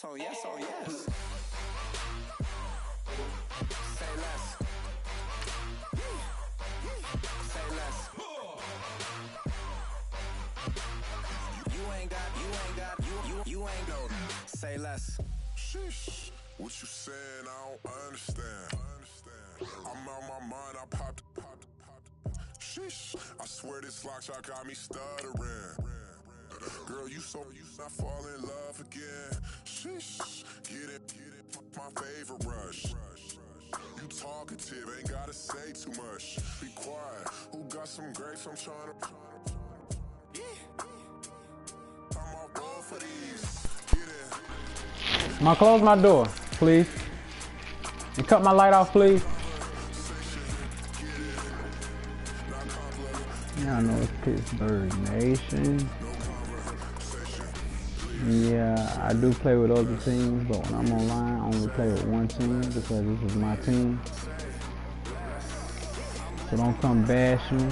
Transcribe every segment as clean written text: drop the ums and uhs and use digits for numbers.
yes, oh yes, oh yes. Say less. Say less. You ain't go. Say less. Sheesh. What you saying? I don't understand. I'm out my mind. I popped. Sheesh. I swear this lock shot got me stuttering. Girl, you not fall in love again. Sheesh. Get it. My favorite rush. You talkative, ain't gotta say too much. Be quiet. Who got some grapes? I'm trying to. I'm all roll for these. Get in. I'ma close my door, please. And cut my light off, please. Y'all know it's Pittsburgh Nation. Yeah, I do play with other teams, but when I'm online, I only play with one team because this is my team. So don't come bash me.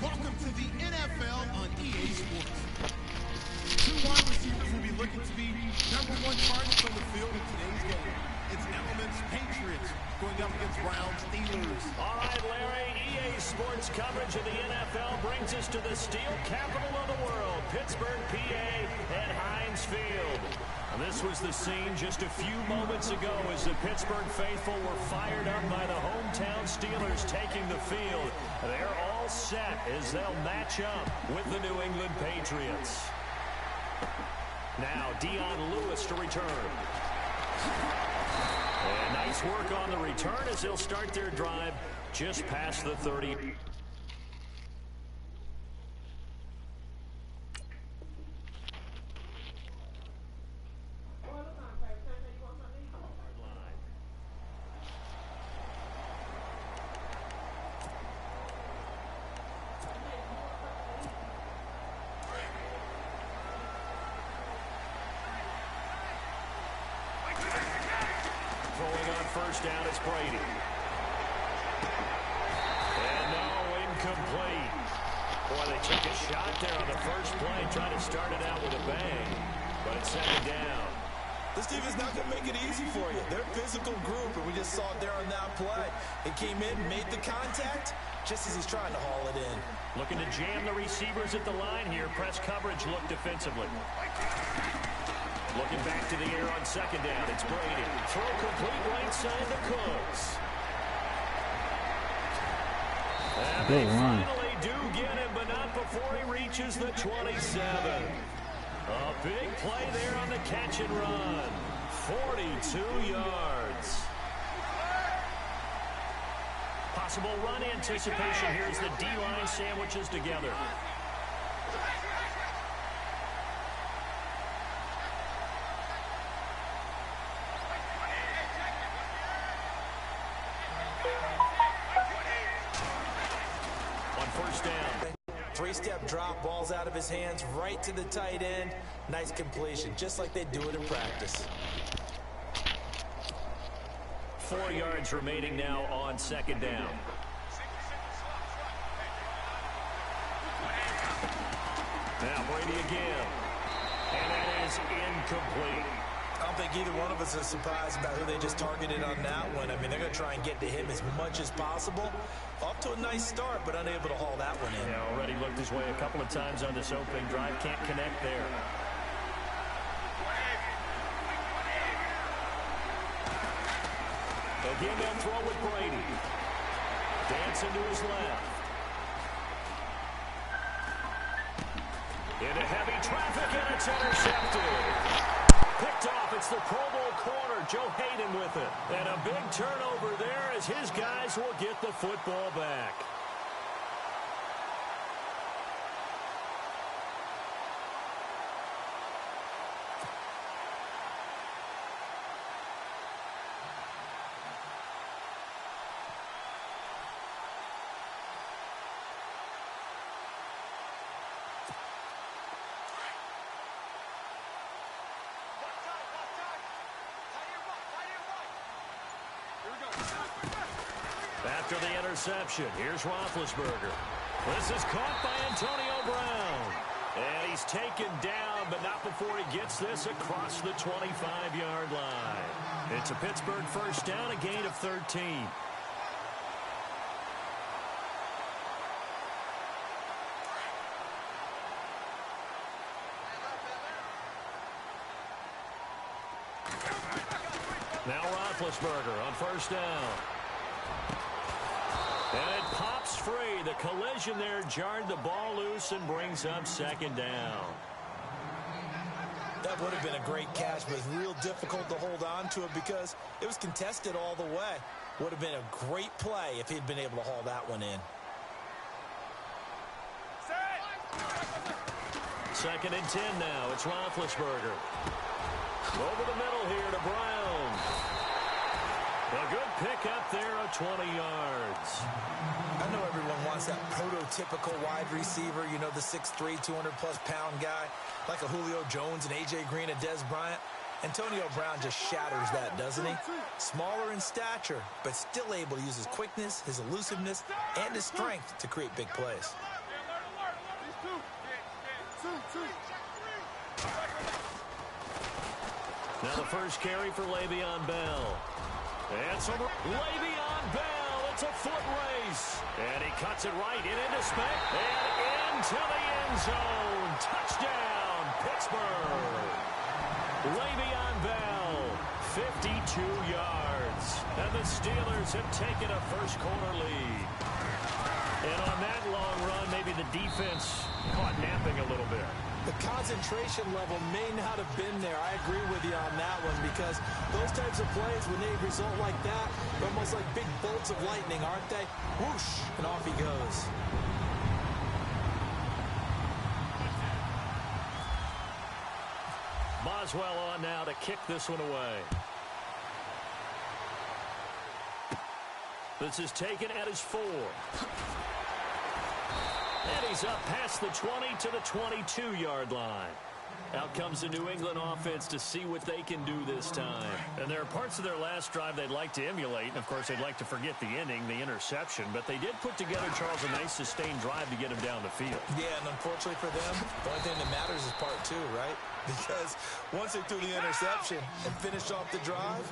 Welcome to the NFL on EA Sports. Two wide receivers will be looking to be #1 targets on the field in today's game. It's Elements Patriots going up against Browns Steelers. All right, Larry, EA Sports coverage of the NFL brings us to the steel capital of the world, Pittsburgh, PA, at Heinz Field. And this was the scene just a few moments ago as the Pittsburgh faithful were fired up by the hometown Steelers taking the field. They're all set as they'll match up with the New England Patriots. Now, Dion Lewis to return. And nice work on the return as they'll start their drive just past the 30. First down, it's Brady. And no, incomplete. Boy, they took a shot there on the first play, trying to start it out with a bang, but it's second down. This team is not going to make it easy for you. They're a physical group, and we just saw it there on that play. It came in, made the contact, just as he's trying to haul it in. Looking to jam the receivers at the line here. Press coverage look defensively. Looking back to the air on second down. It's Brady. Throw complete right side to Cooks. And they finally do get him, but not before he reaches the 27. A big play there on the catch and run. 42 yards. Possible run anticipation here as the D-line sandwiches together. First down. Three-step drop, balls out of his hands, right to the tight end. Nice completion, just like they do it in practice. 4 yards remaining now on second down. Now Brady again. And that is incomplete. I don't think either one of us is surprised about who they just targeted on that one. I mean, they're going to try and get to him as much as possible. Off to a nice start, but unable to haul that one in. Yeah, already looked his way a couple of times on this opening drive. Can't connect there. Again, they'll throw with Brady. Dancing to his left. Into heavy traffic, and it's intercepted. Picked off. It's the Pro Bowl corner, Joe Hayden with it. And a big turnover there as his guys will get the football back. after the interception. Here's Roethlisberger. This is caught by Antonio Brown. And he's taken down, but not before he gets this across the 25-yard line. It's a Pittsburgh first down, a gain of 13. Now Roethlisberger on first down. And it pops free. The collision there jarred the ball loose and brings up second down. That would have been a great catch, but it's real difficult to hold on to it because it was contested all the way. Would have been a great play if he'd been able to haul that one in. Second and 10 now. It's Roethlisberger. Over the middle here to Brown. A good pick up there of 20 yards. I know everyone wants that prototypical wide receiver, you know, the 6'3", 200-plus-pound guy, like a Julio Jones and A.J. Green and Dez Bryant. Antonio Brown just shatters that, doesn't he? Smaller in stature, but still able to use his quickness, his elusiveness, and his strength to create big plays. Now the first carry for Le'Veon Bell. And so Le'Veon Bell, it's a foot race. And he cuts it right into space. And into the end zone. Touchdown, Pittsburgh. Le'Veon Bell, 52 yards. And the Steelers have taken a first-quarter lead. And on that long run, maybe the defense caught napping a little bit. The concentration level may not have been there. I agree with you on that one because those types of plays, when they result like that, they're almost like big bolts of lightning, aren't they? Whoosh, and off he goes. Boswell on now to kick this one away. This is taken at his 4. And he's up past the 20 to the 22-yard line. Out comes the New England offense to see what they can do this time. And there are parts of their last drive they'd like to emulate. And, of course, they'd like to forget the inning, the interception. But they did put together, Charles, a nice sustained drive to get him down the field. Yeah, and unfortunately for them, the only thing that matters is part 2, right? Because once they threw the interception and finished off the drive,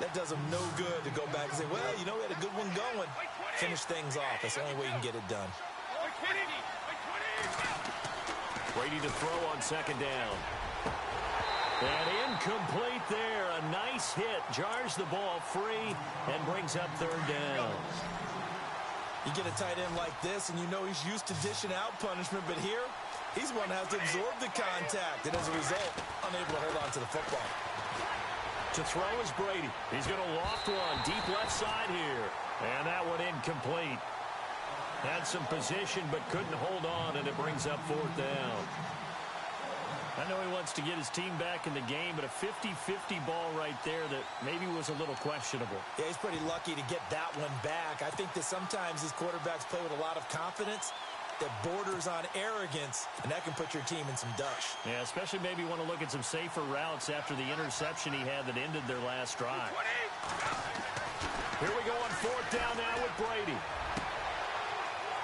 that does them no good to go back and say, well, you know, we had a good one going. Finish things off. That's the only way you can get it done. Brady to throw on second down. And incomplete there. A nice hit. Jars the ball free and brings up third down. You get a tight end like this, and you know he's used to dishing out punishment, but here, he's one that has to absorb the contact, and as a result, unable to hold on to the football. To throw is Brady. He's going to loft one deep left side here. And that one incomplete. Had some position but couldn't hold on, and it brings up fourth down. I know he wants to get his team back in the game, but a 50-50 ball right there that maybe was a little questionable. Yeah, he's pretty lucky to get that one back. I think that sometimes these quarterbacks play with a lot of confidence that borders on arrogance, and that can put your team in some dush. Yeah, especially maybe want to look at some safer routes after the interception he had that ended their last drive. Here we go on fourth down now with Brady.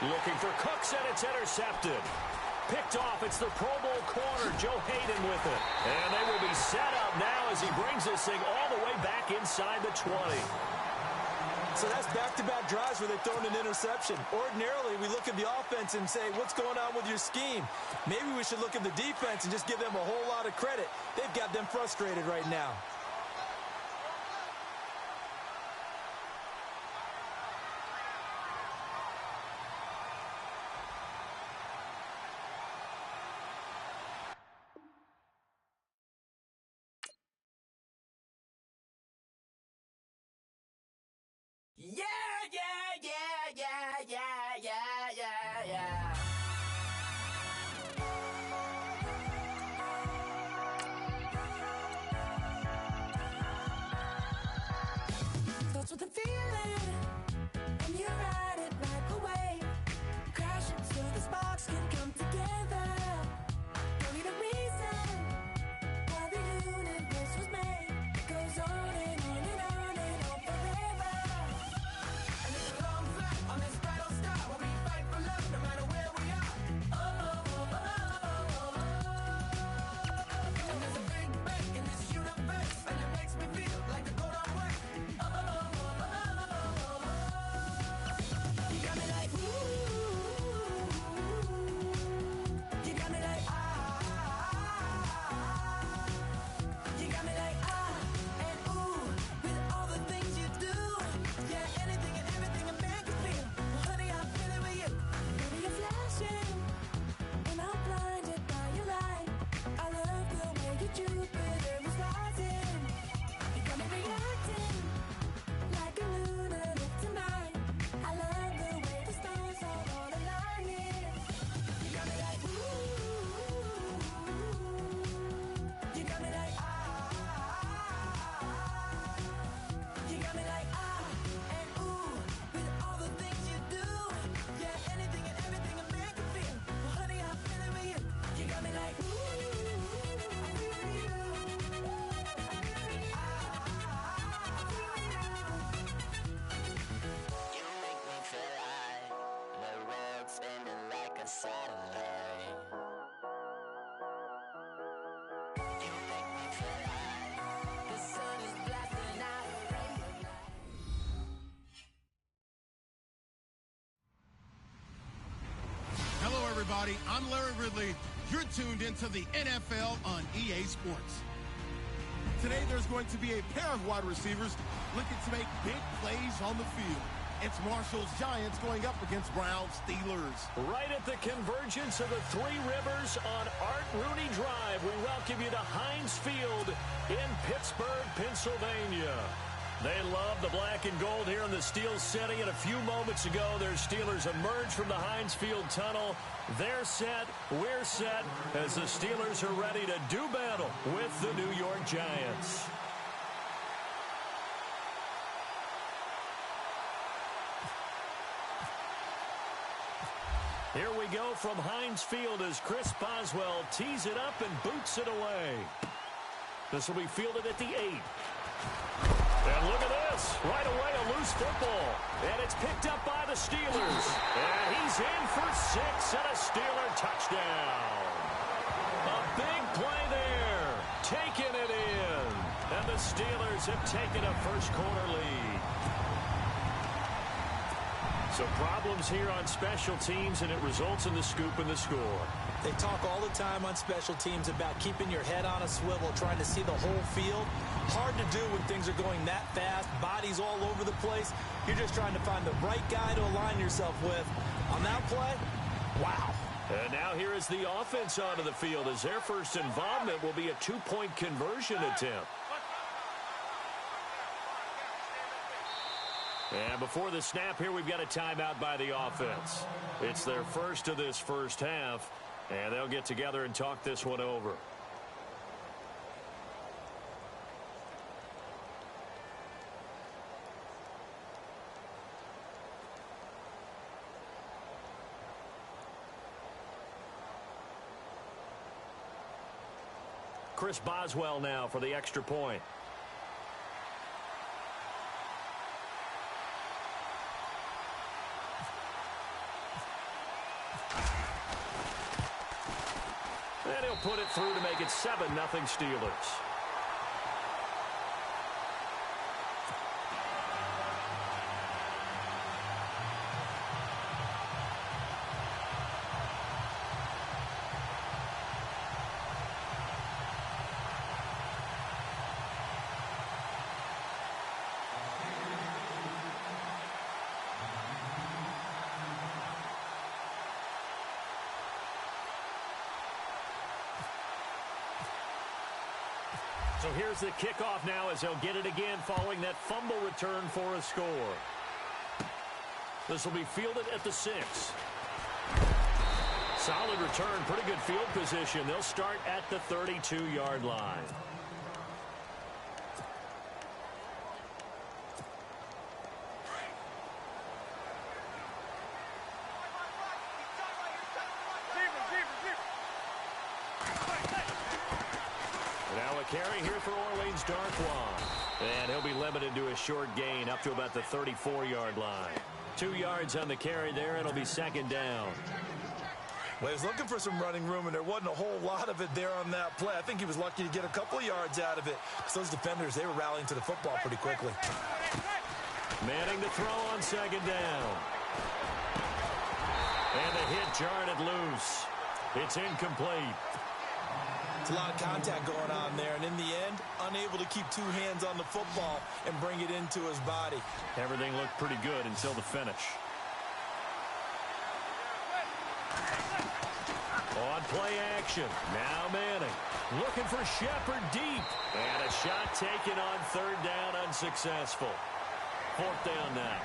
Looking for Cooks, and it's intercepted. Picked off. It's the Pro Bowl corner, Joe Hayden with it. And they will be set up now as he brings this thing all the way back inside the 20. So that's back-to-back drives where they've thrown an interception. Ordinarily, we look at the offense and say, what's going on with your scheme? Maybe we should look at the defense and just give them a whole lot of credit. They've got them frustrated right now. Yeah, yeah, yeah, yeah, yeah, yeah, yeah, yeah. Starts with a feeling, and you ride it like a wave. Crashing so the sparks can come together. Don't need a reason why the universe was made. It goes on and on and on and on forever. And it's a long everybody. I'm Larry Ridley. You're tuned into the NFL on EA Sports. Today, there's going to be a pair of wide receivers looking to make big plays on the field. It's Marshall's Giants going up against Brown's Steelers. Right at the convergence of the Three Rivers on Art Rooney Drive, we welcome you to Heinz Field in Pittsburgh, Pennsylvania. They love the black and gold here in the Steel City, and a few moments ago, their Steelers emerged from the Heinz Field tunnel. They're set, we're set, as the Steelers are ready to do battle with the New York Giants. Here we go from Heinz Field as Chris Boswell tees it up and boots it away. This will be fielded at the 8. And look at this. Right away, a loose football. And it's picked up by the Steelers. And he's in for 6 and a Steeler touchdown. A big play there. Taking it in. And the Steelers have taken a first quarter lead. So problems here on special teams, and it results in the scoop and the score. They talk all the time on special teams about keeping your head on a swivel, trying to see the whole field. Hard to do when things are going that fast, bodies all over the place. You're just trying to find the right guy to align yourself with. On that play, wow. And now here is the offense onto the field as their first involvement will be a 2-point conversion attempt. And before the snap here, we've got a timeout by the offense. It's their first of this first half, and they'll get together and talk this one over. Chris Boswell now for the extra point. And he'll put it through to make it 7-0 Steelers. So here's the kickoff now as they'll get it again following that fumble return for a score. This will be fielded at the 6. Solid return, pretty good field position. They'll start at the 32-yard line. Carry here for Orleans Darkwa. And he'll be limited to a short gain up to about the 34-yard line. 2 yards on the carry there, and it'll be second down. Well, he was looking for some running room, and there wasn't a whole lot of it there on that play. I think he was lucky to get a couple of yards out of it. Because those defenders, they were rallying to the football pretty quickly. Manning to throw on second down. And the hit jarred it loose. It's incomplete. It's a lot of contact going on there, and in the end, unable to keep 2 hands on the football and bring it into his body. Everything looked pretty good until the finish. On play action, now Manning. Looking for Shepard deep. And a shot taken on third down, unsuccessful. 4th down now.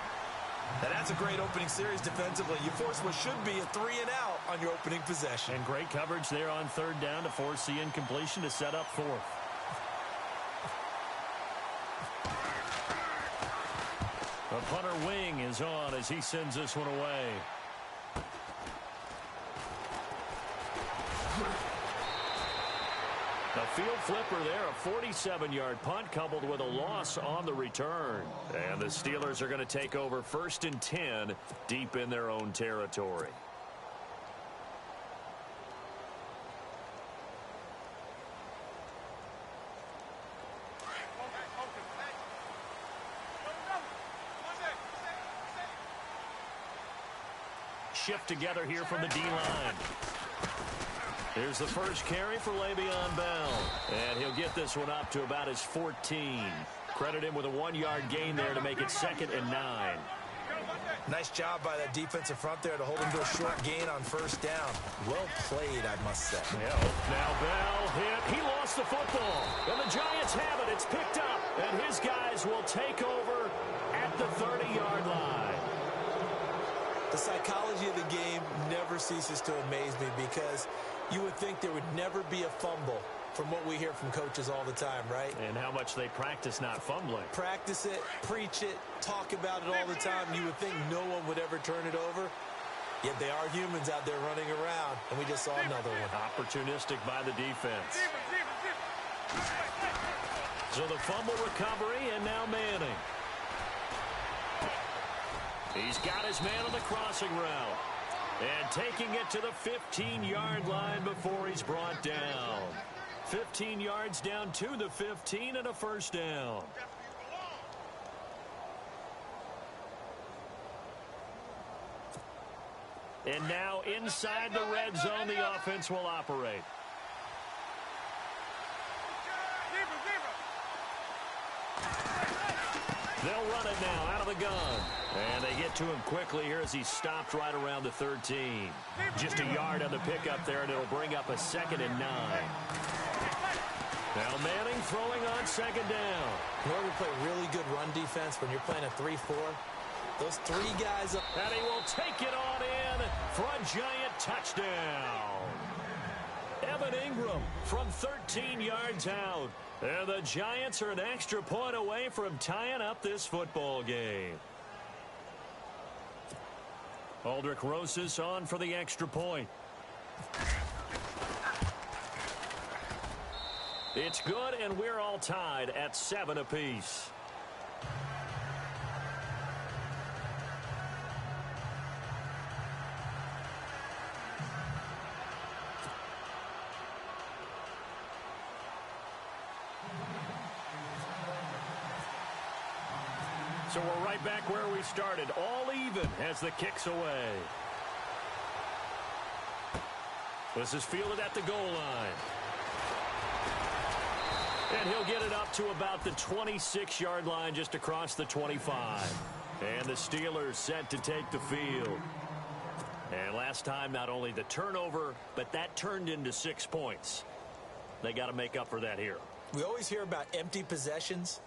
And that's a great opening series defensively. You force what should be a 3-and-out on your opening possession. And great coverage there on third down to force the incompletion to set up 4th. The punter wing is on as he sends this one away. A field flipper there, a 47-yard punt coupled with a loss on the return. And the Steelers are going to take over 1st and 10 deep in their own territory. shift together here from the D-line. Here's the first carry for Le'Veon Bell. And he'll get this one up to about his 14. Credit him with a 1-yard gain there to make it 2nd and 9. Nice job by that defensive front there to hold him to a short gain on first down. Well played, I must say. Yeah. Now Bell hit. He lost the football. And the Giants have it. It's picked up. And his guys will take over at the 30-yard line. The psychology of the game never ceases to amaze me because you would think there would never be a fumble from what we hear from coaches all the time, right? And how much they practice not fumbling. Practice it, preach it, talk about it all the time. You would think no one would ever turn it over. Yet they are humans out there running around, and we just saw another one. Opportunistic by the defense. So the fumble recovery, and now Manning. He's got his man on the crossing route. And taking it to the 15-yard line before he's brought down. 15 yards down to the 15 and a first down. And now inside the red zone, the offense will operate. They'll run it now out of the gun. And they get to him quickly here as he stopped right around the 13. Just a yard on the pickup there, and it'll bring up a 2nd and 9. Now Manning throwing on 2nd down. In order to play really good run defense when you're playing a 3-4, those 3 guys up. And he will take it on in for a giant touchdown. Evan Ingram from 13 yards out. And the Giants are an extra point away from tying up this football game. Aldrich Rosas on for the extra point. It's good, and we're all tied at 7 apiece. So we're right back where we started, all even as the kick's away. This is fielded at the goal line. And he'll get it up to about the 26-yard line, just across the 25. And the Steelers set to take the field. And last time, not only the turnover, but that turned into 6 points. They got to make up for that here. We always hear about empty possessions,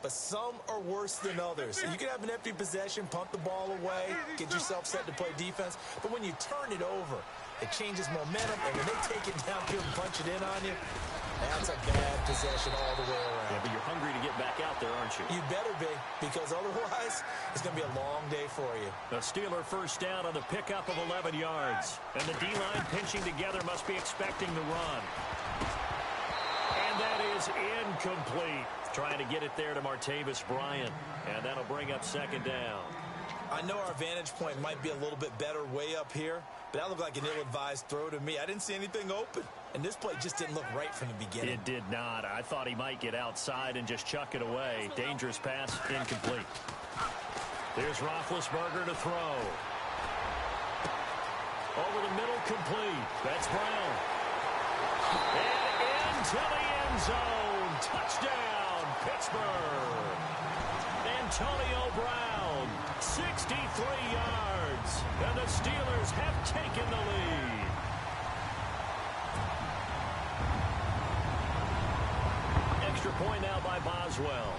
but some are worse than others. You can have an empty possession, punt the ball away, get yourself set to play defense, but when you turn it over, it changes momentum, and when they take it down here and punch it in on you, that's a bad possession all the way around. Yeah, but you're hungry to get back out there, aren't you? You better be, because otherwise, it's going to be a long day for you. A Steeler first down on the pickup of 11 yards. And the D-line pinching together must be expecting the run. And that is incomplete. Trying to get it there to Martavis Bryant. And that'll bring up 2nd down. I know our vantage point might be a little bit better way up here, but that looked like an ill-advised throw to me. I didn't see anything open, and this play just didn't look right from the beginning. It did not. I thought he might get outside and just chuck it away. Dangerous pass, incomplete. Here's Roethlisberger to throw. Over the middle, complete. That's Brown. And into the end zone. Touchdown, Pittsburgh. Antonio Brown, 63 yards. And the Steelers have taken the lead. Extra point now by Boswell.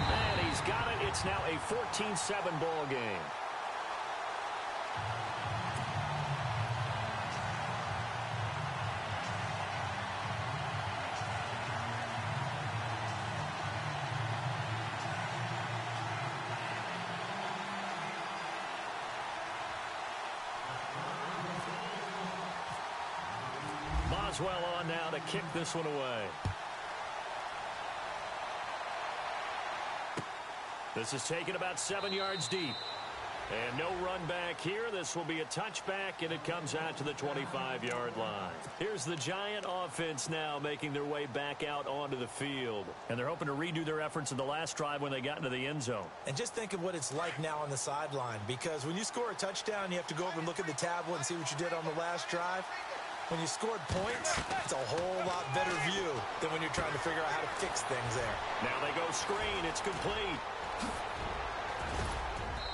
And he's got it. It's now a 14-7 ball game. Boswell on now to kick this one away. This is taken about 7 yards deep. And no run back here. This will be a touchback, and it comes out to the 25-yard line. Here's the Giant offense now making their way back out onto the field. And they're hoping to redo their efforts in the last drive when they got into the end zone. And just think of what it's like now on the sideline, because when you score a touchdown, you have to go over and look at the tablet and see what you did on the last drive. When you scored points, it's a whole lot better view than when you're trying to figure out how to fix things there. Now they go screen. It's complete.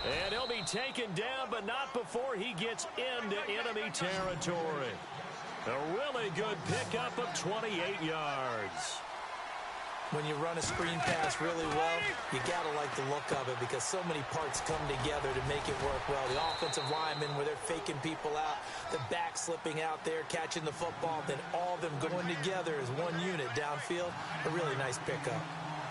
And he'll be taken down, but not before he gets into enemy territory. A really good pickup of 28 yards. When you run a screen pass really well, you got to like the look of it because so many parts come together to make it work well. The offensive linemen where they're faking people out, the back slipping out there, catching the football, then all of them going together as one unit downfield. A really nice pickup.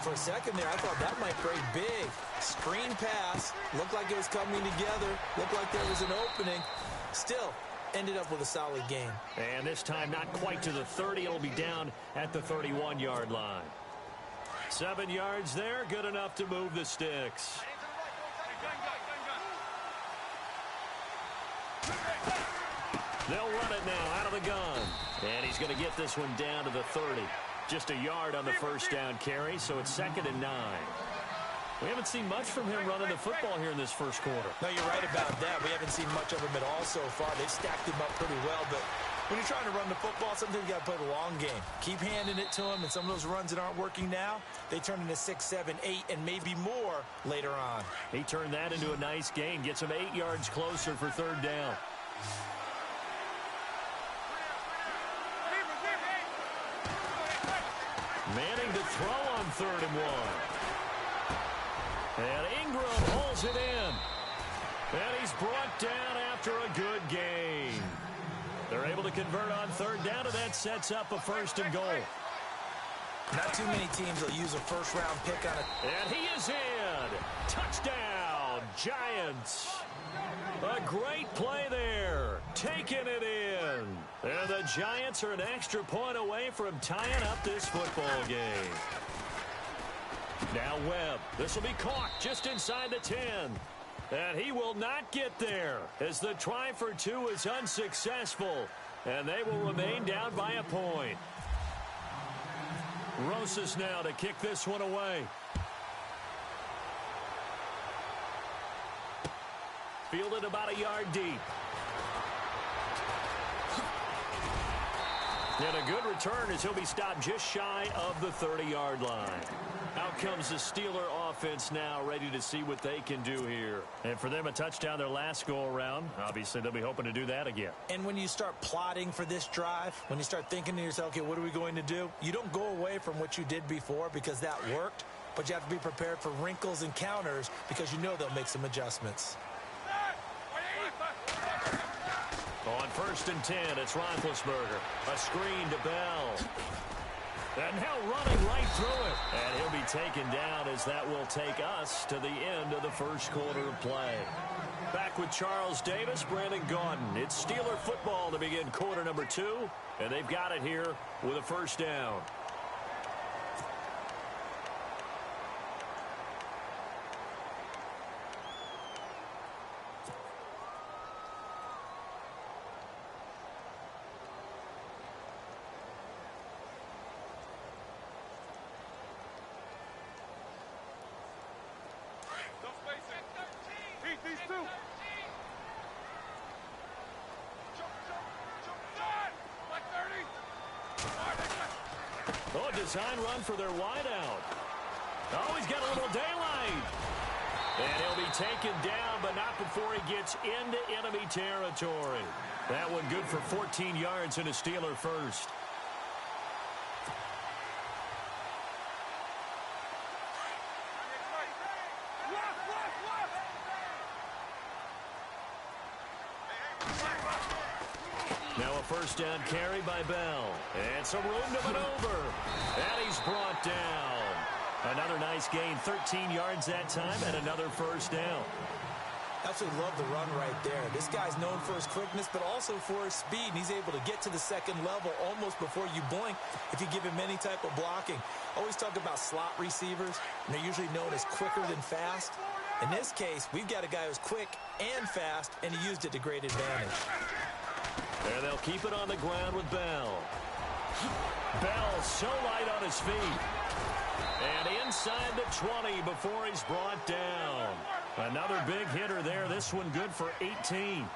For a second there, I thought that might break big. Screen pass, looked like it was coming together, looked like there was an opening. Still, ended up with a solid game. And this time not quite to the 30. It'll be down at the 31-yard line. 7 yards there, good enough to move the sticks. They'll run it now out of the gun. And he's going to get this one down to the 30. Just a yard on the first down carry, so it's 2nd and 9. We haven't seen much from him running the football here in this first quarter. No, you're right about that. We haven't seen much of him at all so far. They've stacked him up pretty well, but when you're trying to run the football, sometimes you got to play the long game. Keep handing it to him, and some of those runs that aren't working now, they turn into 6, 7, 8, and maybe more later on. He turned that into a nice gain, gets him 8 yards closer for 3rd down. Manning to throw on 3rd and 1. And Ingram pulls it in. And he's brought down after a good gain. They're able to convert on 3rd down, and that sets up a 1st and goal. Not too many teams will use a first-round pick on it. And he is in. Touchdown, Giants. A great play there. Taking it in. And the Giants are an extra point away from tying up this football game. Now Webb. This will be caught just inside the 10. And he will not get there as the try for 2 is unsuccessful. And they will remain down by a point. Rosas now to kick this one away. Fielded about a yard deep. And a good return as he'll be stopped just shy of the 30-yard line. Out comes the Steeler offense now, ready to see what they can do here. And for them, a touchdown their last go-around. Obviously, they'll be hoping to do that again. And when you start plotting for this drive, when you start thinking to yourself, okay, what are we going to do? You don't go away from what you did before because that worked, but you have to be prepared for wrinkles and counters because you know they'll make some adjustments. On 1st and 10, it's Roethlisberger. A screen to Bell. And now running right through it. And he'll be taken down as that will take us to the end of the first quarter of play. Back with Charles Davis, Brandon Gaudin. It's Steeler football to begin quarter number 2. And they've got it here with a 1st down. Oh, a design run for their wideout. Oh, he's got a little daylight. And he'll be taken down, but not before he gets into enemy territory. That one good for 14 yards and a Steeler first. Now a 1st down carry by Bell. And some room to maneuver. And he's brought down. Another nice gain, 13 yards that time, and another 1st down. Absolutely love the run right there. This guy's known for his quickness, but also for his speed. And he's able to get to the 2nd level almost before you blink if you give him any type of blocking. Always talk about slot receivers, and they're usually known as quicker than fast. In this case, we've got a guy who's quick and fast, and he used it to great advantage. And they'll keep it on the ground with Bell. Bell so light on his feet. And inside the 20 before he's brought down. Another big hitter there. This one good for 18.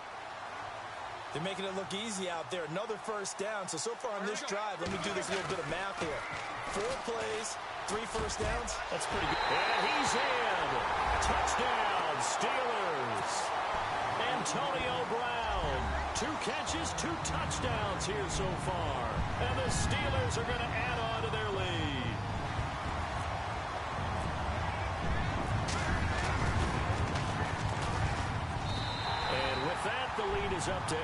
They're making it look easy out there. Another first down. So far on this drive, let me do this little bit of math here. 4 plays, 3 first downs. That's pretty good. And he's in. Touchdown, Steelers. Antonio Brown. 2 catches, 2 touchdowns here so far. And the Steelers are going to add on to their lead. And with that, the lead is up to 8.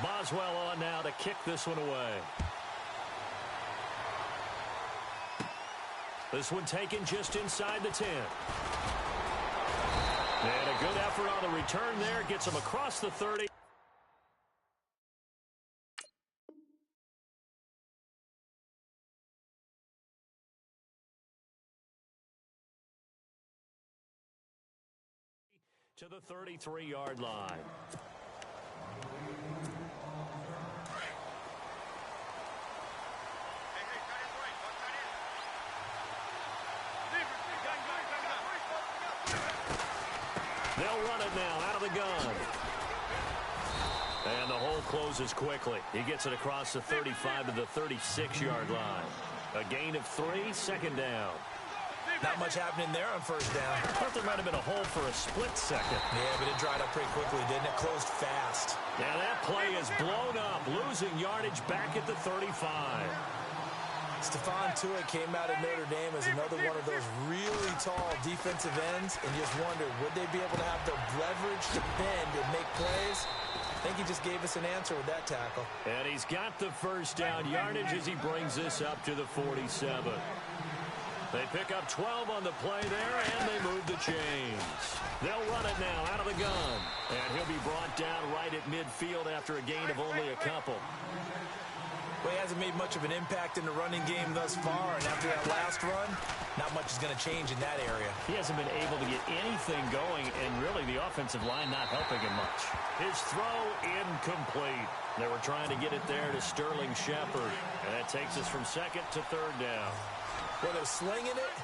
Boswell on now to kick this one away. This one taken just inside the 10. And a good effort on the return there. Gets him across the 30. To the 33-yard line. They'll run it now out of the gun. And the hole closes quickly. He gets it across the 35 to the 36-yard line. A gain of 3, second down. Not much happening there on first down. I thought there might have been a hole for a split second. Yeah, but it dried up pretty quickly, didn't it? Closed fast. Now that play is blown up, losing yardage back at the 35. Stephon Tuitt came out of Notre Dame as another one of those really tall defensive ends, and just wondered, would they be able to have the leverage to bend and make plays? I think he just gave us an answer with that tackle. And he's got the first down yardage as he brings this up to the 47. They pick up 12 on the play there, and they move the chains. They'll run it now out of the gun. And he'll be brought down right at midfield after a gain of only a couple. Well, he hasn't made much of an impact in the running game thus far, and after that last run, not much is going to change in that area. He hasn't been able to get anything going, and really the offensive line not helping him much. His throw incomplete. They were trying to get it there to Sterling Shepard, and that takes us from second to third down. Well, they're slinging it,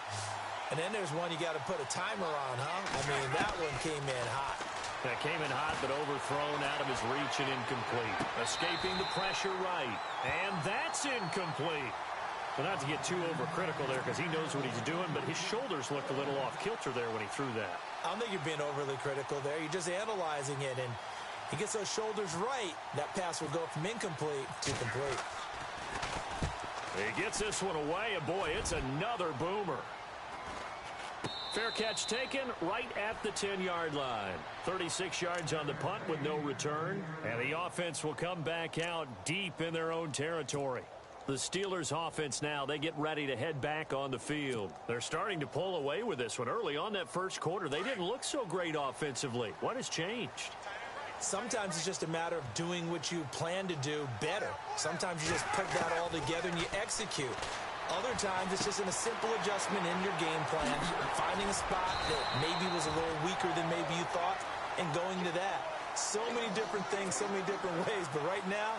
and then there's one you got to put a timer on, huh? I mean, that one came in hot. That came in hot, but overthrown out of his reach and incomplete. Escaping the pressure right. And that's incomplete. Well, not to get too overcritical there because he knows what he's doing, but his shoulders looked a little off kilter there when he threw that. I don't think you're being overly critical there. You're just analyzing it, and he gets those shoulders right. That pass will go from incomplete to complete. He gets this one away, and boy, it's another boomer. Fair catch taken right at the 10-yard line. 36 yards on the punt with no return. And the offense will come back out deep in their own territory. The Steelers offense now, they get ready to head back on the field. They're starting to pull away with this one. Early on that first quarter, they didn't look so great offensively. What has changed? Sometimes it's just a matter of doing what you plan to do better. Sometimes you just put that all together and you execute. Other times, it's just in a simple adjustment in your game plan, finding a spot that maybe was a little weaker than maybe you thought, and going to that. So many different things, so many different ways, but right now,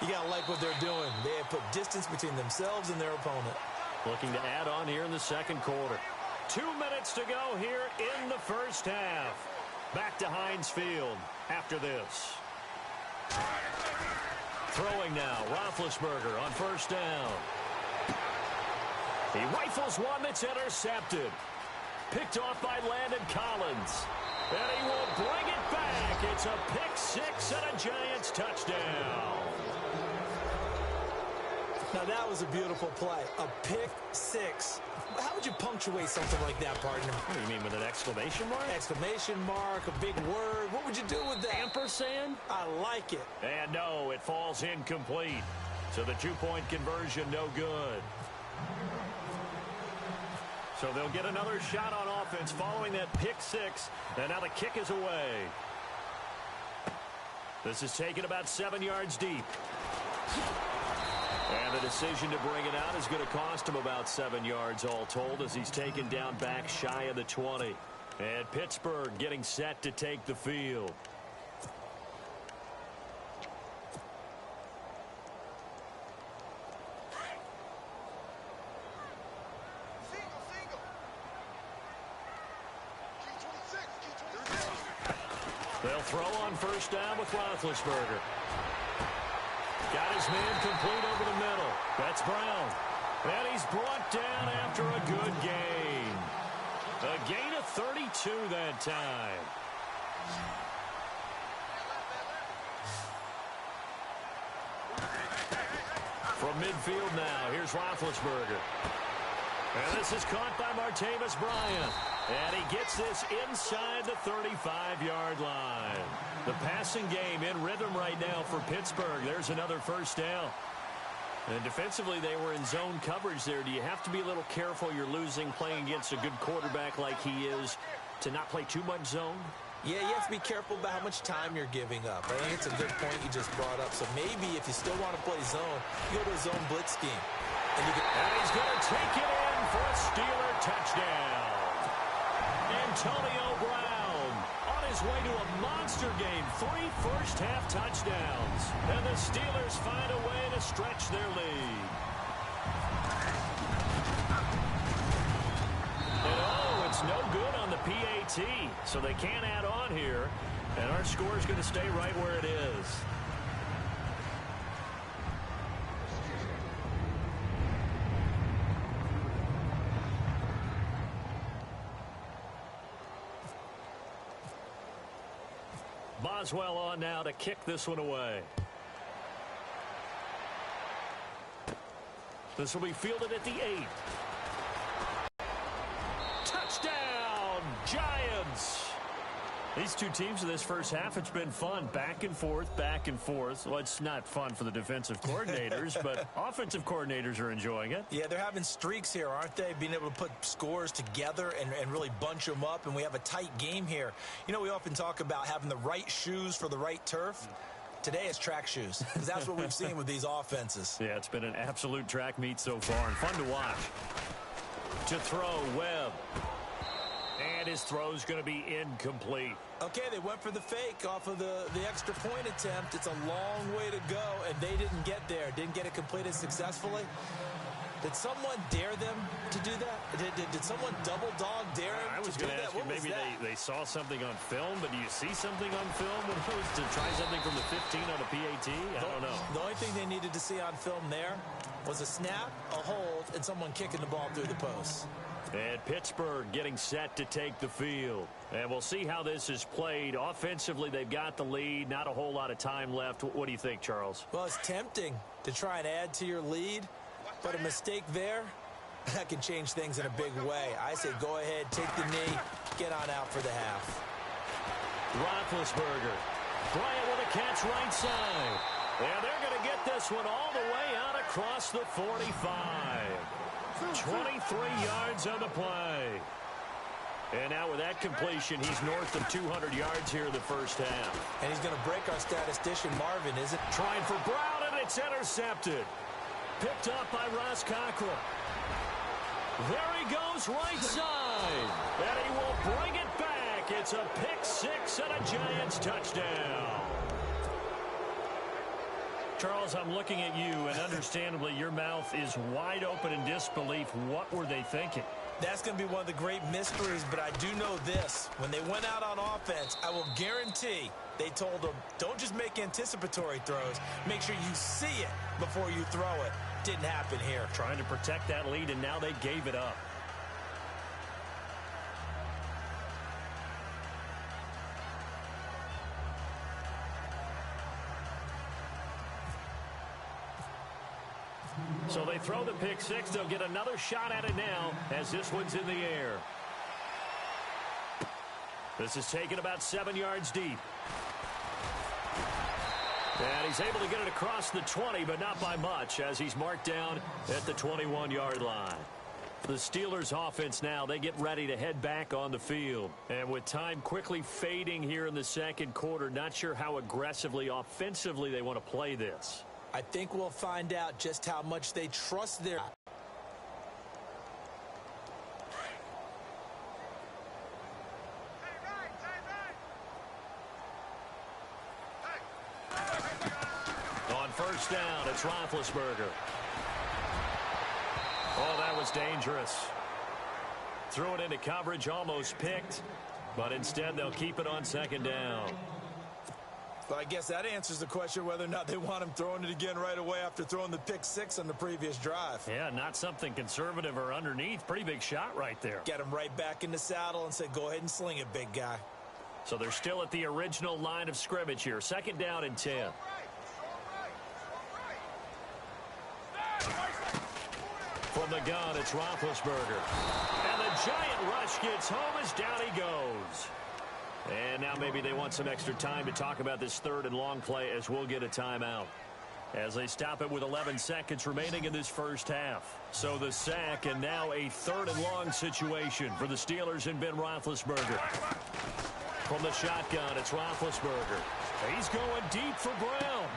you got to like what they're doing. They have put distance between themselves and their opponent. Looking to add on here in the second quarter. 2 minutes to go here in the first half. Back to Heinz Field after this. Throwing now, Roethlisberger on first down. He rifles one that's intercepted. Picked off by Landon Collins. And he will bring it back. It's a pick six and a Giants touchdown. Now, that was a beautiful play. A pick six. How would you punctuate something like that, partner? What do you mean, with an exclamation mark? Exclamation mark, a big word. What would you do with that? Ampersand? I like it. And no, it falls incomplete. So the 2-point conversion, no good. So they'll get another shot on offense following that pick six. And now the kick is away. This is taken about 7 yards deep. And the decision to bring it out is going to cost him about 7 yards all told as he's taken down back shy of the 20. And Pittsburgh getting set to take the field. They'll throw on first down with Roethlisberger. Got his man complete over the middle. That's Brown. And he's brought down after a good gain. A gain of 32 that time. From midfield now, here's Roethlisberger. And this is caught by Martavis Bryant. And he gets this inside the 35-yard line. The passing game in rhythm right now for Pittsburgh. There's another first down. And defensively, they were in zone coverage there. Do you have to be a little careful you're losing playing against a good quarterback like he is to not play too much zone? Yeah, you have to be careful about how much time you're giving up. I think it's a good point you just brought up. So maybe if you still want to play zone, you go to a zone blitz scheme. And he's going to take it in for a Steeler touchdown. Antonio Brown on his way to a monster game. 3 first-half touchdowns. And the Steelers find a way to stretch their lead. And it's no good on the PAT. So they can't add on here. And our score is going to stay right where it is. Boswell on now to kick this one away. This will be fielded at the 8. Touchdown, Giants! These two teams in this first half, it's been fun. Back and forth, back and forth. Well, it's not fun for the defensive coordinators, but offensive coordinators are enjoying it. Yeah, they're having streaks here, aren't they? Being able to put scores together and really bunch them up, and we have a tight game here. You know, we often talk about having the right shoes for the right turf. Today it's track shoes, because that's what we've seen with these offenses. Yeah, it's been an absolute track meet so far, and fun to watch. To throw, Webb. And his throw's going to be incomplete. Okay, they went for the fake off of the extra point attempt. It's a long way to go, and they didn't get there. Didn't get it completed successfully. Did someone dare them to do that? Did someone double dog dare them I was going to ask you, maybe they saw something on film, but do you see something on film when it was to try something from the 15 on a PAT? I don't know. The only thing they needed to see on film there was a snap, a hold, and someone kicking the ball through the post. And Pittsburgh getting set to take the field. And we'll see how this is played. Offensively, they've got the lead. Not a whole lot of time left. What do you think, Charles? Well, it's tempting to try and add to your lead, but a mistake there, that can change things in a big way. I say go ahead, take the knee, get on out for the half. Roethlisberger. Bryant with a catch right side. And they're going to get this one all the way out across the 45. 23 yards on the play. And now with that completion, he's north of 200 yards here in the first half. And he's going to break our statistician, Marvin, isn't it? Trying for Brown, and it's intercepted. Picked up by Ross Cockrell. There he goes right side. And he will bring it back. It's a pick six and a Giants touchdown. Charles, I'm looking at you, and understandably, your mouth is wide open in disbelief. What were they thinking? That's going to be one of the great mysteries, but I do know this. When they went out on offense, I will guarantee they told them, don't just make anticipatory throws. Make sure you see it before you throw it. Didn't happen here. Trying to protect that lead, and now they gave it up. So they throw the pick six. They'll get another shot at it now as this one's in the air. This is taken about 7 yards deep. And he's able to get it across the 20, but not by much, as he's marked down at the 21-yard line. The Steelers offense now, they get ready to head back on the field. And with time quickly fading here in the second quarter, not sure how aggressively, offensively they want to play this. I think we'll find out just how much they trust their... On first down, it's Roethlisberger. Oh, that was dangerous. Threw it into coverage, almost picked, but instead they'll keep it on second down. Well, I guess that answers the question whether or not they want him throwing it again right away after throwing the pick six on the previous drive. Yeah, not something conservative or underneath. Pretty big shot right there. Get him right back in the saddle and say, go ahead and sling it, big guy. So they're still at the original line of scrimmage here. Second down and 10. From the gun, it's Roethlisberger. And the giant rush gets home as down he goes. And now maybe they want some extra time to talk about this third and long play as we'll get a timeout. As they stop it with 11 seconds remaining in this first half. So the sack and now a third and long situation for the Steelers and Ben Roethlisberger. From the shotgun, it's Roethlisberger. He's going deep for Brown.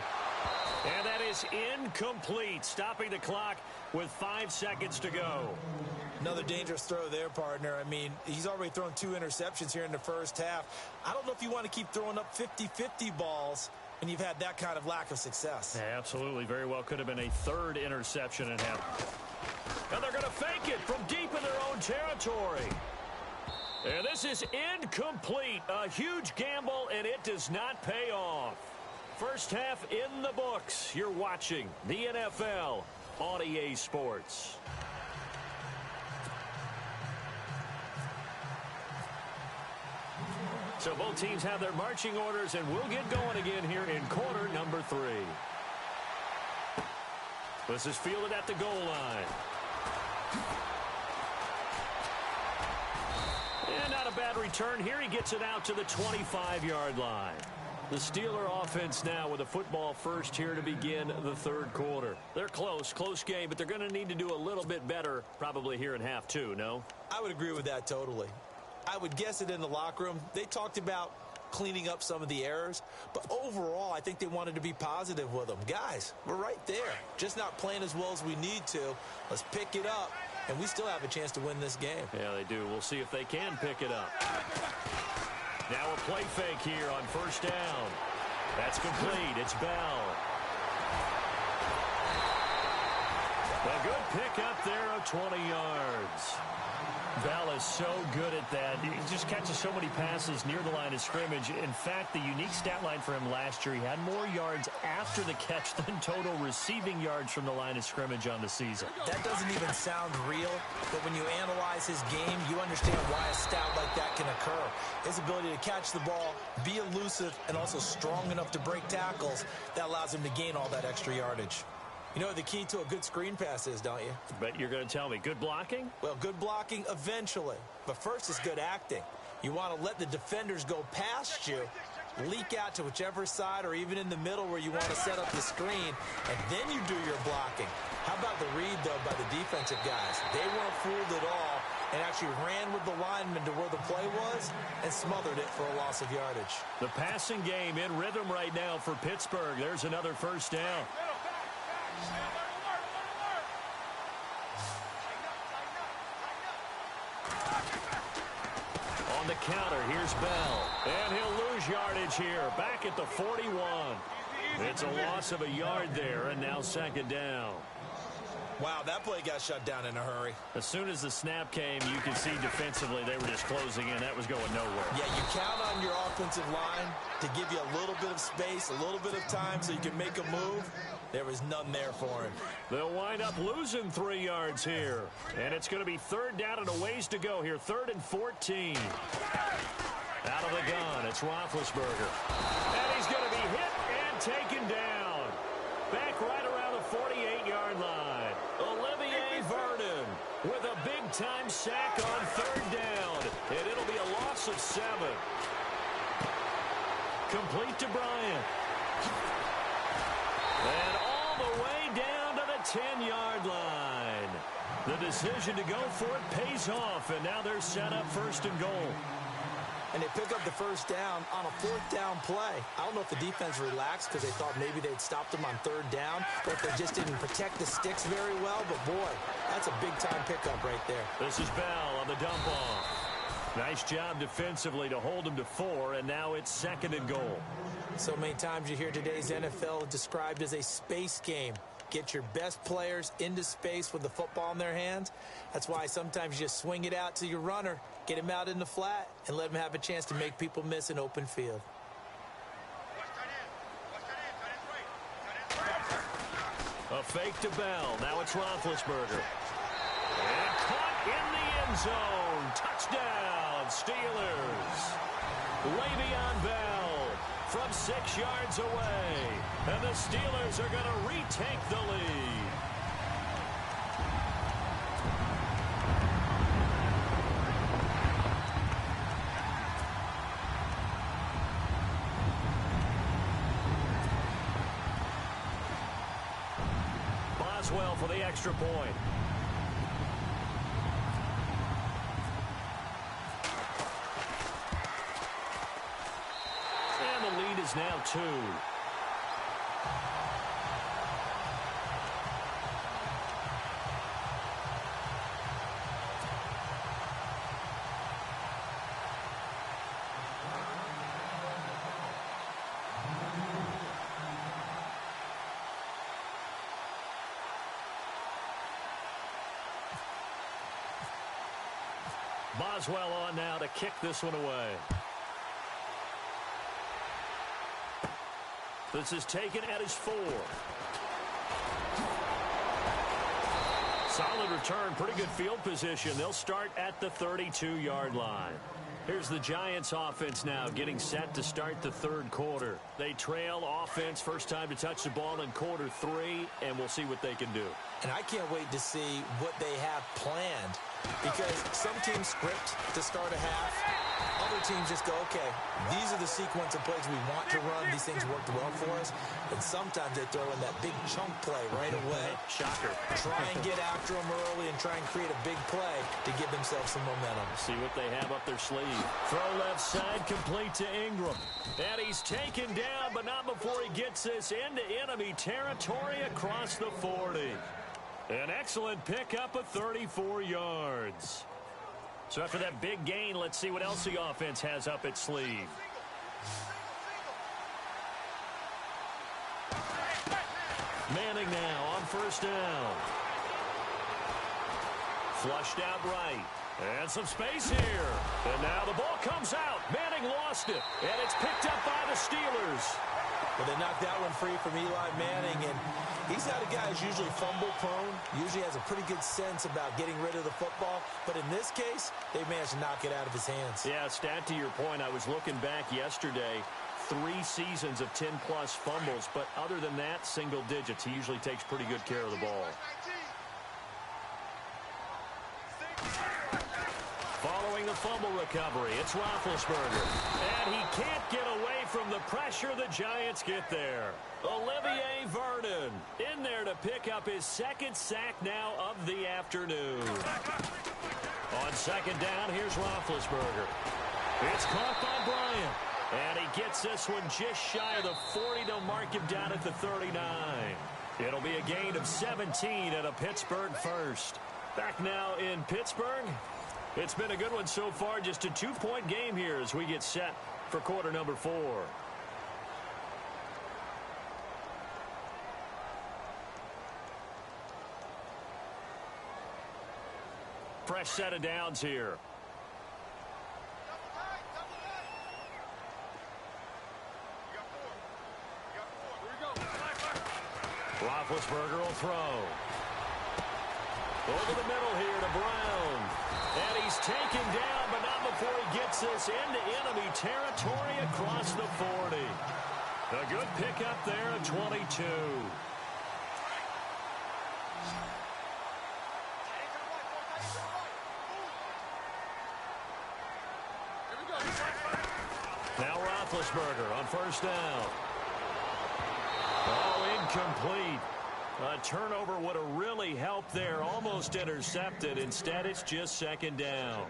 And that is incomplete, stopping the clock with 5 seconds to go. Another dangerous throw there, partner. I mean, he's already thrown 2 interceptions here in the first half. I don't know if you want to keep throwing up 50-50 balls when you've had that kind of lack of success. Yeah, absolutely. Very well could have been a third interception in half. And they're going to fake it from deep in their own territory. And this is incomplete. A huge gamble, and it does not pay off. First half in the books. You're watching the NFL on EA Sports. So both teams have their marching orders, and we'll get going again here in quarter number 3. This is fielded at the goal line. And not a bad return here. He gets it out to the 25-yard line. The Steeler offense now with a football first here to begin the third quarter. They're close game, but they're going to need to do a little bit better probably here in half 2, no? I would agree with that totally. I would guess it in the locker room. They talked about cleaning up some of the errors, but overall I think they wanted to be positive with them. Guys, we're right there. Just not playing as well as we need to. Let's pick it up, and we still have a chance to win this game. Yeah, they do. We'll see if they can pick it up. Now a play fake here on first down. That's complete. It's Bell. A good pick up there of 20 yards. Bell is so good at that. He just catches so many passes near the line of scrimmage. In fact, the unique stat line for him last year, he had more yards after the catch than total receiving yards from the line of scrimmage on the season. That doesn't even sound real, but when you analyze his game, you understand why a stat like that can occur. His ability to catch the ball, be elusive, and also strong enough to break tackles, that allows him to gain all that extra yardage. You know what the key to a good screen pass is, don't you? Bet you're going to tell me. Good blocking? Well, good blocking eventually. But first is good acting. You want to let the defenders go past you, leak out to whichever side or even in the middle where you want to set up the screen, and then you do your blocking. How about the read, though, by the defensive guys? They weren't fooled at all and actually ran with the lineman to where the play was and smothered it for a loss of yardage. The passing game in rhythm right now for Pittsburgh. There's another first down. On the counter, here's Bell. And he'll lose yardage here. Back at the 41. It's a loss of a yard there, and now second down. Wow, that play got shut down in a hurry. As soon as the snap came, you could see defensively they were just closing in. That was going nowhere. Yeah, you count on your offensive line to give you a little bit of space, a little bit of time so you can make a move. There was none there for him. They'll wind up losing 3 yards here. And it's going to be third down and a ways to go here. 3rd and 14. Out of the gun, it's Roethlisberger. And he's going to be hit and taken down. Back right around the 48-yard line. Olivier Vernon with a big-time sack on 3rd down. And it'll be a loss of 7. Complete to Bryant. And all the way down to the 10-yard line. The decision to go for it pays off, and now they're set up 1st and goal. And they pick up the first down on a 4th down play. I don't know if the defense relaxed because they thought maybe they'd stopped them on 3rd down, or if they just didn't protect the sticks very well. But, boy, that's a big-time pickup right there. This is Bell on the dump-off. Nice job defensively to hold him to 4, and now it's 2nd and goal. So many times you hear today's NFL described as a space game. Get your best players into space with the football in their hands. That's why sometimes you just swing it out to your runner, get him out in the flat, and let him have a chance to make people miss an open field. A fake to Bell. Now it's Roethlisberger. And caught in the end zone. Touchdown, Steelers. Le'Veon Bell from 6 yards away. And the Steelers are going to retake the lead. Boswell for the extra point. And the lead is now 2. Boswell on now to kick this one away. This is taken at his 4. Solid return, pretty good field position. They'll start at the 32-yard line. Here's the Giants offense now getting set to start the 3rd quarter. They trail offense, first time to touch the ball in quarter 3, and we'll see what they can do. And I can't wait to see what they have planned, because some teams script to start a half. Other teams just go, okay, these are the sequence of plays we want to run. These things worked well for us. And sometimes they throw in that big chunk play right away. Shocker. Try and get after them early and try and create a big play to give themselves some momentum. See what they have up their sleeve. Throw left side, complete to Ingram. And he's taken down, but not before he gets this into enemy territory across the 40. An excellent pickup of 34 yards. So after that big gain, let's see what else the offense has up its sleeve. Manning now on 1st down. Flushed out right. And some space here. And now the ball comes out. Manning lost it. And it's picked up by the Steelers. Well, they knocked that one free from Eli Manning, and he's not a guy who's usually fumble-prone, usually has a pretty good sense about getting rid of the football, but in this case, they managed to knock it out of his hands. Yeah, stat to your point, I was looking back yesterday, 3 seasons of 10-plus fumbles, but other than that, single digits. He usually takes pretty good care of the ball. Following the fumble recovery, it's Roethlisberger. And he can't get away from the pressure the Giants get there. Olivier Vernon in there to pick up his 2nd sack now of the afternoon. On 2nd down, here's Roethlisberger. It's caught by Bryant. And he gets this one just shy of the 40 to mark him down at the 39. It'll be a gain of 17 at a Pittsburgh first. Back now in Pittsburgh. It's been a good one so far. Just a 2-point game here as we get set for quarter number 4. Fresh set of downs here. Roethlisberger will throw. Over the middle here to Brown. And he's taken down, but not before he gets this into enemy territory across the 40. A good pickup there at 22. Now Roethlisberger on 1st down. Oh, incomplete. A turnover would have really helped there. Almost intercepted. Instead, it's just second down.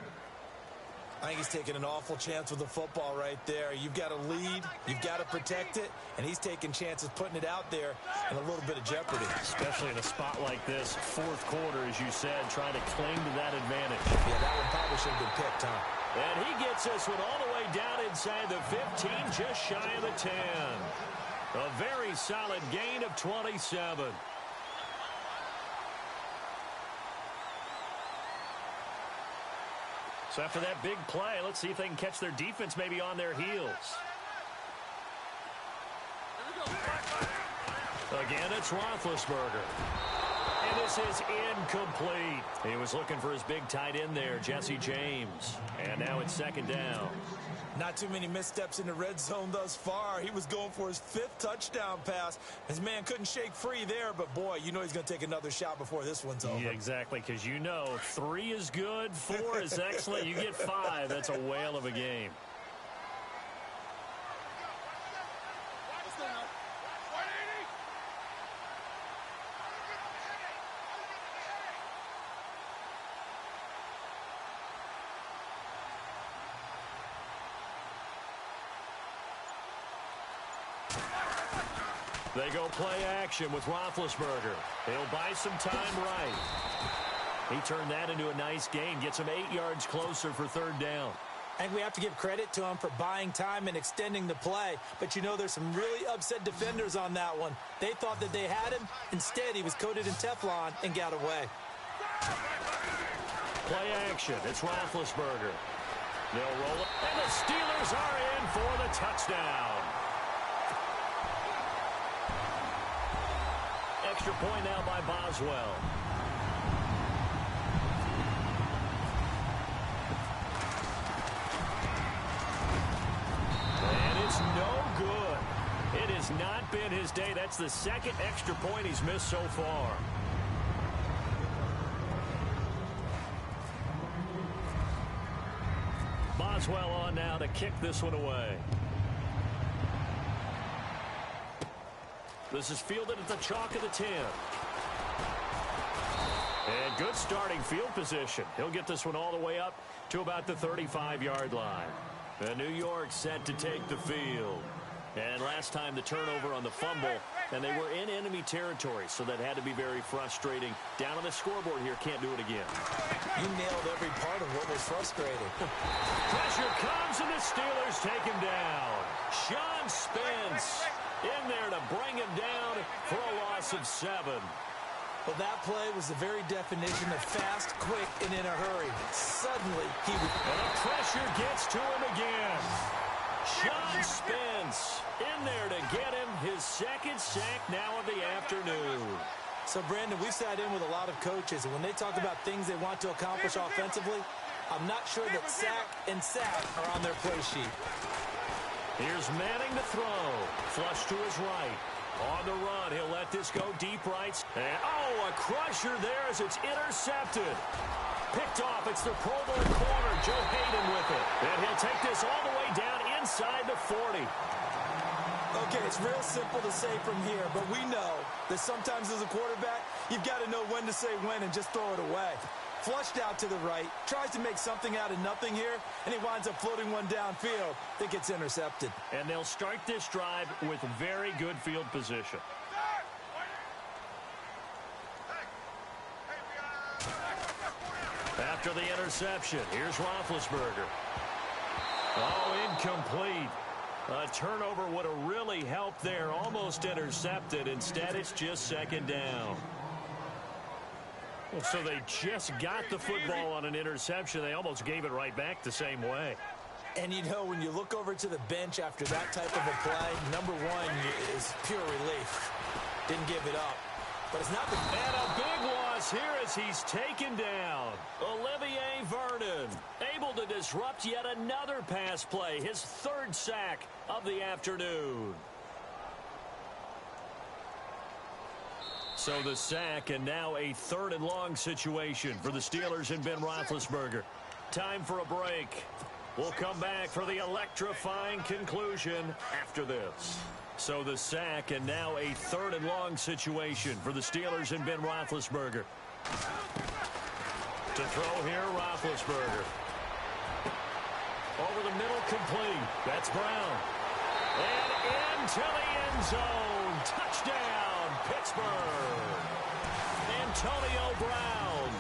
I think he's taking an awful chance with the football right there. You've got to lead, you've got to protect it, and he's taking chances putting it out there in a little bit of jeopardy. Especially in a spot like this, fourth quarter, as you said, trying to cling to that advantage. Yeah, that one probably should have been picked, huh? And he gets this one all the way down inside the 15, just shy of the 10. A very solid gain of 27. So after that big play, let's see if they can catch their defense maybe on their heels. Again, it's Roethlisberger. And this is incomplete. He was looking for his big tight end there, Jesse James. And now it's second down. Not too many missteps in the red zone thus far. He was going for his 5th touchdown pass. His man couldn't shake free there, but boy, you know he's going to take another shot before this one's over. Yeah, exactly, because you know 3 is good, 4 is excellent. You get 5, that's a whale of a game. They go play action with Roethlisberger. He'll buy some time right. He turned that into a nice gain, gets him 8 yards closer for third down. I think we have to give credit to him for buying time and extending the play. But, you know, there's some really upset defenders on that one. They thought that they had him. Instead, he was coated in Teflon and got away. Play action. It's Roethlisberger. They'll roll it. And the Steelers are in for the touchdown. Extra point now by Boswell. And it's no good. It has not been his day. That's the second extra point he's missed so far. Boswell on now to kick this one away. This is fielded at the chalk of the 10. And good starting field position. He'll get this one all the way up to about the 35-yard line. And New York set to take the field. And last time the turnover on the fumble, and they were in enemy territory, so that had to be very frustrating. Down on the scoreboard here, can't do it again. You nailed every part of what was frustrating. Pressure comes, and the Steelers take him down. Sean Spence in there to bring him down for a loss of 7. Well, that play was the very definition of fast, quick, and in a hurry. Suddenly, he was... And the pressure gets to him again. Sean Spence in there to get him his second sack now of the afternoon. So, Brandon, we've sat in with a lot of coaches, and when they talk about things they want to accomplish offensively, I'm not sure that sack and sack are on their play sheet. Here's Manning to throw. Flush to his right. On the run, he'll let this go deep right. And, oh, a crusher there as it's intercepted. Picked off. It's the Pro Bowl corner. Joe Hayden with it. And he'll take this all the way down inside the 40. Okay, it's real simple to say from here, but we know that sometimes as a quarterback, you've got to know when to say when and just throw it away. Flushed out to the right, tries to make something out of nothing here, and he winds up floating one downfield that gets intercepted. And they'll start this drive with very good field position. After the interception, here's Roethlisberger. Oh, incomplete. A turnover would have really helped there. Almost intercepted. Instead, it's just second down. So they just got the football on an interception. They almost gave it right back the same way. And, you know, when you look over to the bench after that type of a play, number one is pure relief. Didn't give it up. But it's not the... And a big loss here as he's taken down. Olivier Vernon able to disrupt yet another pass play. His third sack of the afternoon. So the sack, and now a third and long situation for the Steelers and Ben Roethlisberger. Time for a break. We'll come back for the electrifying conclusion after this. So the sack, and now a 3rd and long situation for the Steelers and Ben Roethlisberger. To throw here, Roethlisberger. Over the middle, complete. That's Brown. And into the end zone. Touchdown, Pittsburgh. Antonio Brown,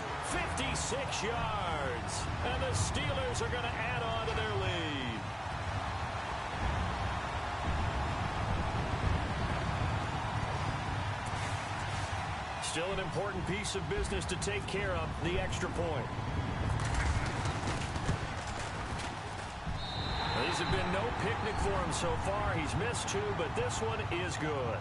56 yards. And the Steelers are going to add on to their lead. Still an important piece of business to take care of, the extra point. These have been no picnic for him so far. He's missed 2, but this one is good.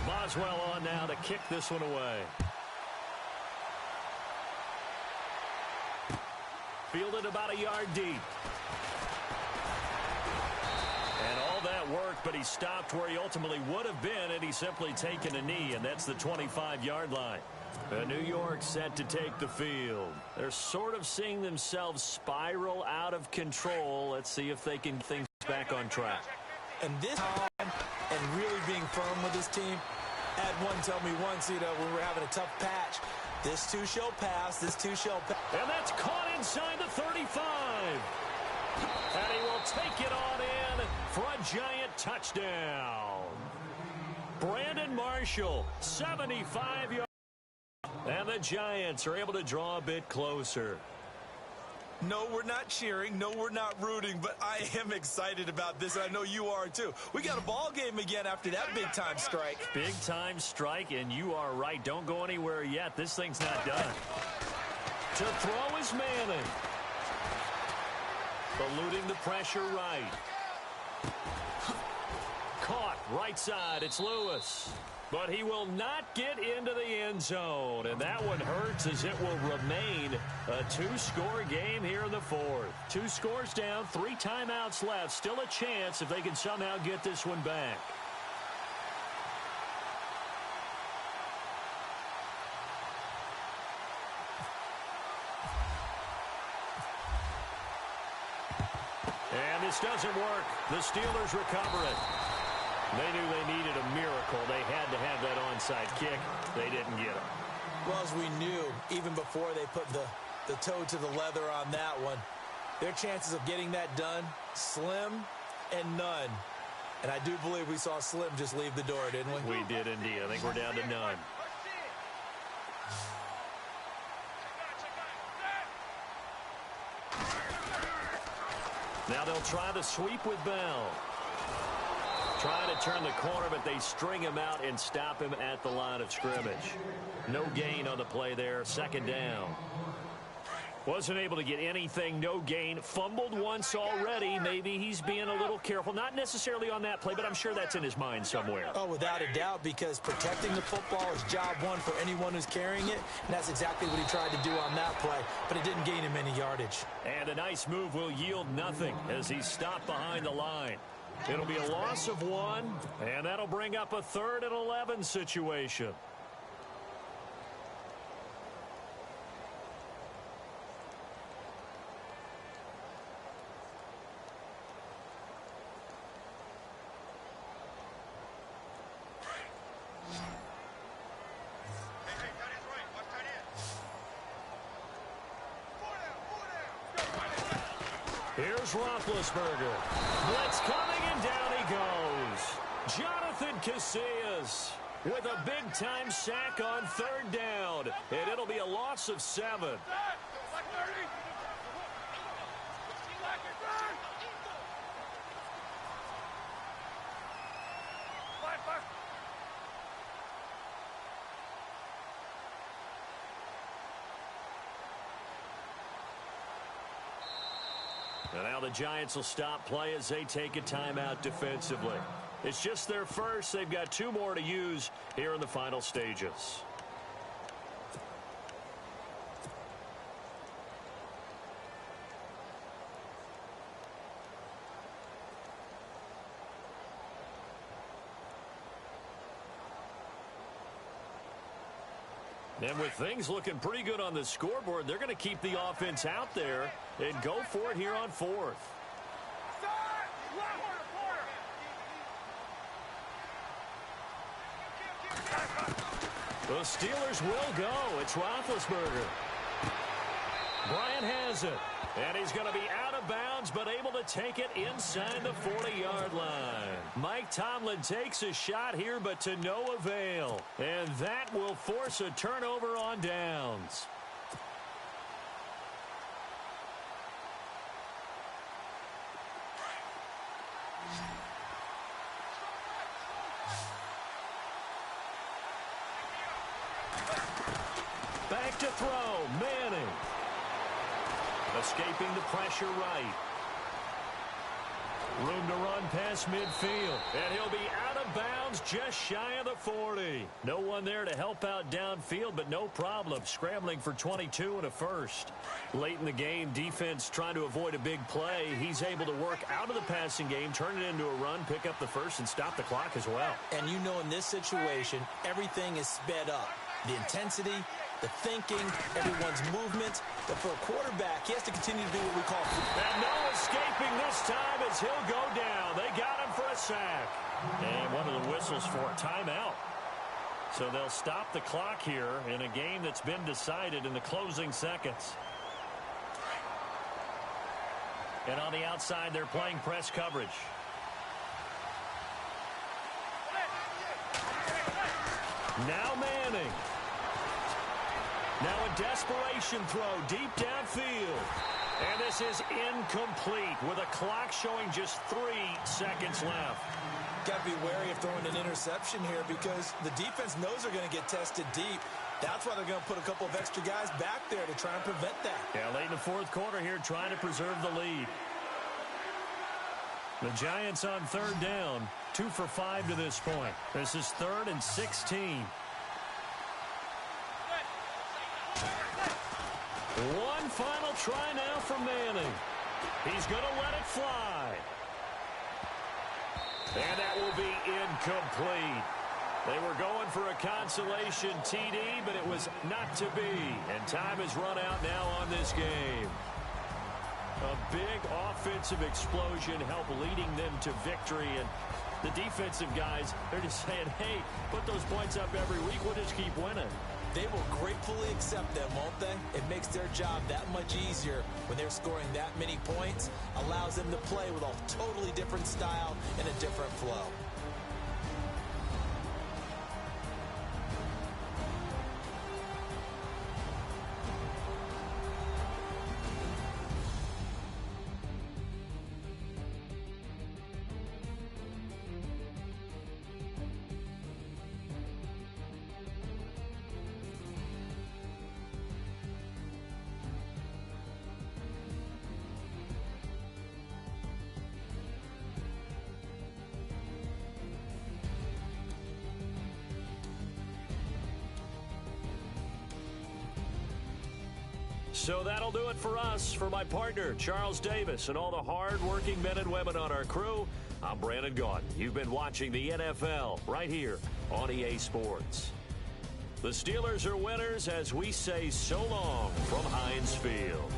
Boswell on now to kick this one away. Fielded about a yard deep. And all that work, but he stopped where he ultimately would have been had he simply taken a knee, and that's the 25-yard line. New York set to take the field. They're sort of seeing themselves spiral out of control. Let's see if they can get things back on track. And this time, and really being firm with his team, had one tell me once, when we were having a tough patch, this too shall pass, this too shall pass. And that's caught inside the 35. And he will take it on in for a giant touchdown. Brandon Marshall, 75 yards. And the Giants are able to draw a bit closer. No, we're not cheering. No, we're not rooting. But I am excited about this. I know you are, too. We got a ball game again after that big-time strike. Big-time strike, and you are right. Don't go anywhere yet. This thing's not done. To throw is Manning. Eluding the pressure right. Caught right side. It's Lewis. But he will not get into the end zone. And that one hurts as it will remain a 2-score game here in the 4th. 2 scores down, 3 timeouts left. Still a chance if they can somehow get this one back. And this doesn't work. The Steelers recover it. They knew they needed a miracle. They had to have that onside kick. They didn't get it. Well, as we knew, even before they put the toe to the leather on that one, their chances of getting that done, slim and none. And I do believe we saw Slim just leave the door, didn't we? We did indeed. I think we're down to none. Now they'll try the sweep with Bell. Trying to turn the corner, but they string him out and stop him at the line of scrimmage. No gain on the play there. 2nd down. Wasn't able to get anything. No gain. Fumbled once already. Maybe he's being a little careful. Not necessarily on that play, but I'm sure that's in his mind somewhere. Oh, without a doubt, because protecting the football is job one for anyone who's carrying it, and that's exactly what he tried to do on that play, but it didn't gain him any yardage. And a nice move will yield nothing as he's stopped behind the line. It'll be a loss of 1, and that'll bring up a 3rd and 11 situation. Here's Roethlisberger. Blitz coming, and down he goes. Jonathan Casillas with a big-time sack on 3rd down. And it'll be a loss of 7. And now the Giants will stop play as they take a timeout defensively. It's just their first. They've got 2 more to use here in the final stages. And with things looking pretty good on the scoreboard, they're going to keep the offense out there and go for it here on 4th. The Steelers will go. It's Roethlisberger. Bryant has it. And he's going to be out of bounds, but able to take it inside the 40-yard line. Mike Tomlin takes a shot here, but to no avail. And that will force a turnover on downs. Back to throw, Manning. Escaping the pressure right. Room to run past midfield. And he'll be out of bounds just shy of the 40. No one there to help out downfield, but no problem. Scrambling for 22 and a first. Late in the game, defense trying to avoid a big play. He's able to work out of the passing game, turn it into a run, pick up the first, and stop the clock as well. And you know in this situation, everything is sped up. The intensity, the thinking, everyone's movement. But for a quarterback, he has to continue to do what we call... And no escaping this time as he'll go down. They got him for a sack. And one of the whistles for a timeout. So they'll stop the clock here in a game that's been decided in the closing seconds. And on the outside, they're playing press coverage. Now Manning. Now a desperation throw deep downfield. And this is incomplete with a clock showing just 3 seconds left. Got to be wary of throwing an interception here because the defense knows they're going to get tested deep. That's why they're going to put a couple of extra guys back there to try and prevent that. Yeah, late in the 4th quarter here trying to preserve the lead. The Giants on 3rd down, 2 for 5 to this point. This is 3rd and 16. One final try now from Manning. He's going to let it fly. And that will be incomplete. They were going for a consolation TD, but it was not to be. And time has run out now on this game. A big offensive explosion helped leading them to victory. And the defensive guys, they're just saying, hey, put those points up every week. We'll just keep winning. They will gratefully accept them, won't they? It makes their job that much easier when they're scoring that many points. Allows them to play with a totally different style and a different flow. So that'll do it for us. For my partner, Charles Davis, and all the hard-working men and women on our crew, I'm Brandon Gaudin. You've been watching the NFL right here on EA Sports. The Steelers are winners as we say so long from Heinz Field.